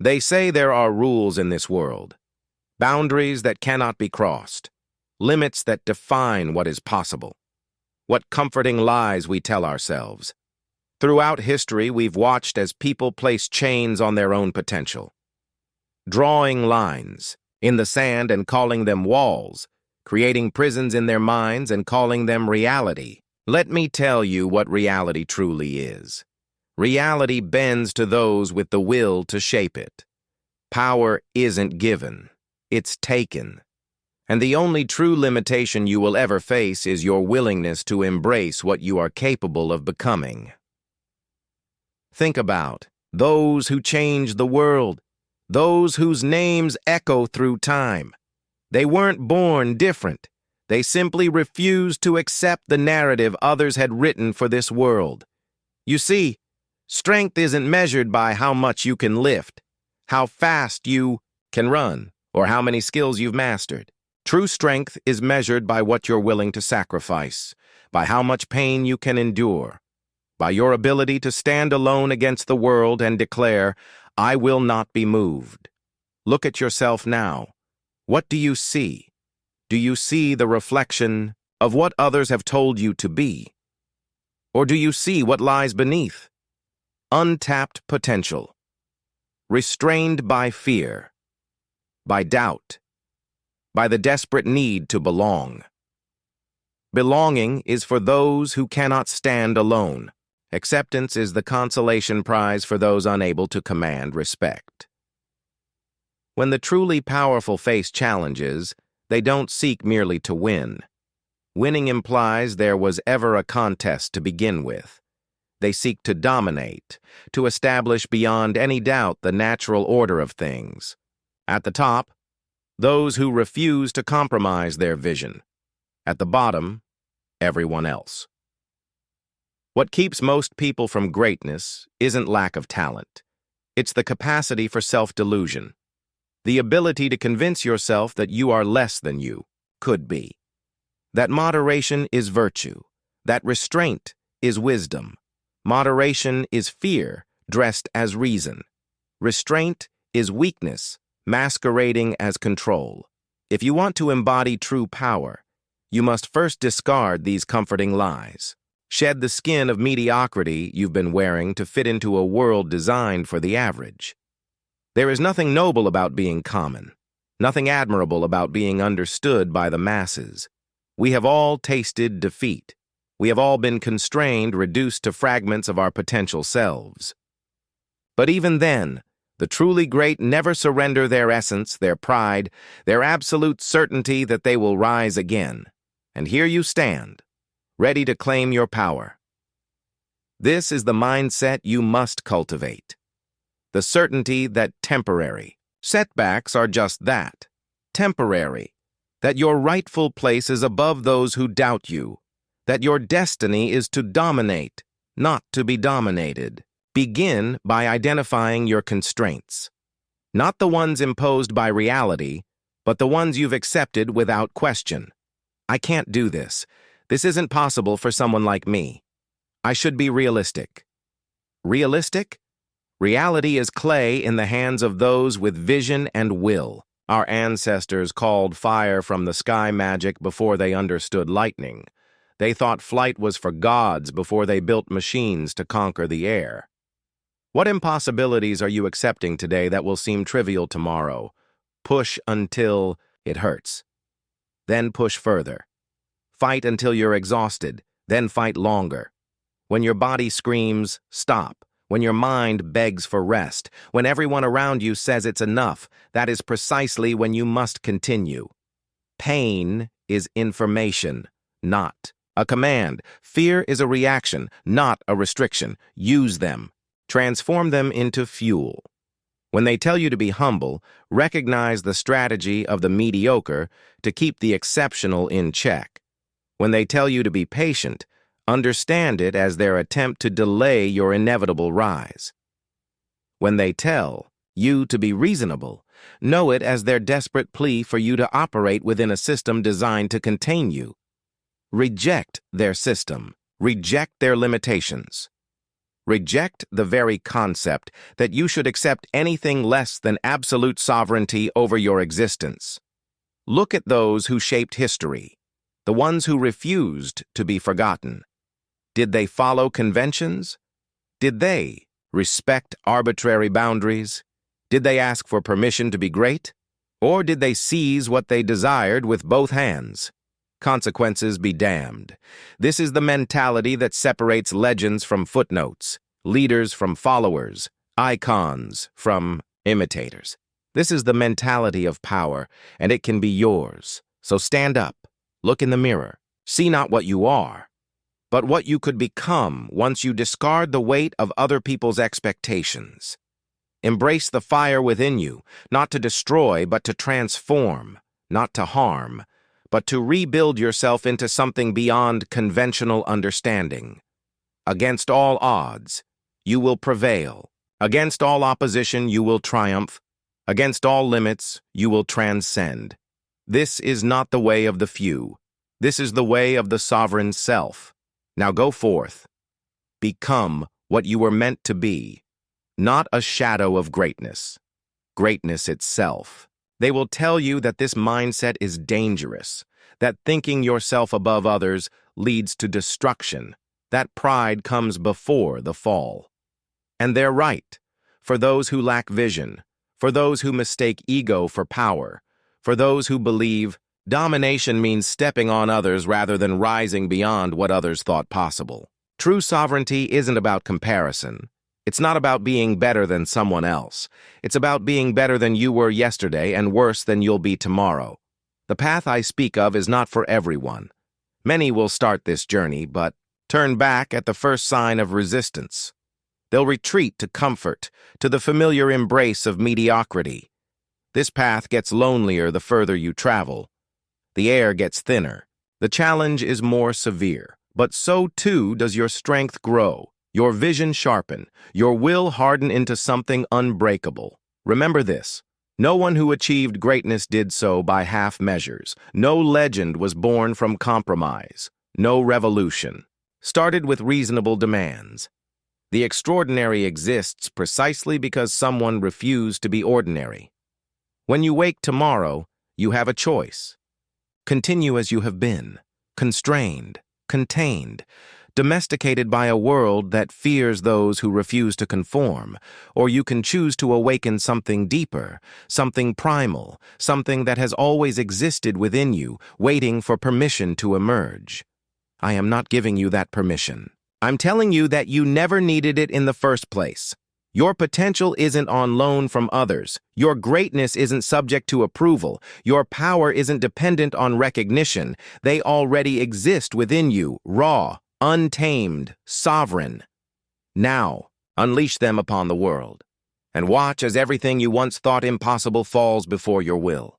They say there are rules in this world, boundaries that cannot be crossed, limits that define what is possible. What comforting lies we tell ourselves. Throughout history, we've watched as people place chains on their own potential, drawing lines in the sand and calling them walls, creating prisons in their minds and calling them reality. Let me tell you what reality truly is. Reality bends to those with the will to shape it. Power isn't given, it's taken. And the only true limitation you will ever face is your willingness to embrace what you are capable of becoming. Think about those who changed the world, those whose names echo through time. They weren't born different. They simply refused to accept the narrative others had written for this world. You see, strength isn't measured by how much you can lift, how fast you can run, or how many skills you've mastered. True strength is measured by what you're willing to sacrifice, by how much pain you can endure, by your ability to stand alone against the world and declare, "I will not be moved." Look at yourself now. What do you see? Do you see the reflection of what others have told you to be? Or do you see what lies beneath? Untapped potential, restrained by fear, by doubt, by the desperate need to belong. Belonging is for those who cannot stand alone. Acceptance is the consolation prize for those unable to command respect. When the truly powerful face challenges, they don't seek merely to win. Winning implies there was ever a contest to begin with. They seek to dominate, to establish beyond any doubt the natural order of things. At the top, those who refuse to compromise their vision. At the bottom, everyone else. What keeps most people from greatness isn't lack of talent. It's the capacity for self-delusion. The ability to convince yourself that you are less than you could be. That moderation is virtue. That restraint is wisdom. Moderation is fear dressed as reason. Restraint is weakness masquerading as control. If you want to embody true power, you must first discard these comforting lies. Shed the skin of mediocrity you've been wearing to fit into a world designed for the average. There is nothing noble about being common, nothing admirable about being understood by the masses. We have all tasted defeat. We have all been constrained, reduced to fragments of our potential selves. But even then, the truly great never surrender their essence, their pride, their absolute certainty that they will rise again. And here you stand, ready to claim your power. This is the mindset you must cultivate. The certainty that temporary setbacks are just that, temporary, that your rightful place is above those who doubt you, that your destiny is to dominate, not to be dominated. Begin by identifying your constraints, not the ones imposed by reality, but the ones you've accepted without question. I can't do this. This isn't possible for someone like me. I should be realistic. Realistic? Reality is clay in the hands of those with vision and will. Our ancestors called fire from the sky magic before they understood lightning. They thought flight was for gods before they built machines to conquer the air. What impossibilities are you accepting today that will seem trivial tomorrow? Push until it hurts. Then push further. Fight until you're exhausted, then fight longer. When your body screams, stop. When your mind begs for rest. When everyone around you says it's enough, that is precisely when you must continue. Pain is information, not a command. Fear is a reaction, not a restriction. Use them. Transform them into fuel. When they tell you to be humble, recognize the strategy of the mediocre to keep the exceptional in check. When they tell you to be patient, understand it as their attempt to delay your inevitable rise. When they tell you to be reasonable, know it as their desperate plea for you to operate within a system designed to contain you. Reject their system. Reject their limitations. Reject the very concept that you should accept anything less than absolute sovereignty over your existence. Look at those who shaped history, the ones who refused to be forgotten. Did they follow conventions? Did they respect arbitrary boundaries? Did they ask for permission to be great? Or did they seize what they desired with both hands? Consequences be damned. This is the mentality that separates legends from footnotes, leaders from followers, icons from imitators. This is the mentality of power, and it can be yours. So stand up, look in the mirror, see not what you are, but what you could become once you discard the weight of other people's expectations. Embrace the fire within you, not to destroy, but to transform, not to harm, but to rebuild yourself into something beyond conventional understanding. Against all odds, you will prevail. Against all opposition, you will triumph. Against all limits, you will transcend. This is not the way of the few. This is the way of the sovereign self. Now go forth. Become what you were meant to be, not a shadow of greatness. Greatness itself. They will tell you that this mindset is dangerous, that thinking yourself above others leads to destruction, that pride comes before the fall. And they're right, for those who lack vision, for those who mistake ego for power, for those who believe domination means stepping on others rather than rising beyond what others thought possible. True sovereignty isn't about comparison. It's not about being better than someone else. It's about being better than you were yesterday and worse than you'll be tomorrow. The path I speak of is not for everyone. Many will start this journey, but turn back at the first sign of resistance. They'll retreat to comfort, to the familiar embrace of mediocrity. This path gets lonelier the further you travel. The air gets thinner. The challenge is more severe, but so too does your strength grow. Your vision sharpen, your will harden into something unbreakable. Remember this, no one who achieved greatness did so by half measures. No legend was born from compromise. No revolution started with reasonable demands. The extraordinary exists precisely because someone refused to be ordinary. When you wake tomorrow, you have a choice. Continue as you have been, constrained, contained, domesticated by a world that fears those who refuse to conform, or you can choose to awaken something deeper, something primal, something that has always existed within you, waiting for permission to emerge. I am not giving you that permission. I'm telling you that you never needed it in the first place. Your potential isn't on loan from others. Your greatness isn't subject to approval. Your power isn't dependent on recognition. They already exist within you, raw, untamed, sovereign. Now, unleash them upon the world, and watch as everything you once thought impossible falls before your will.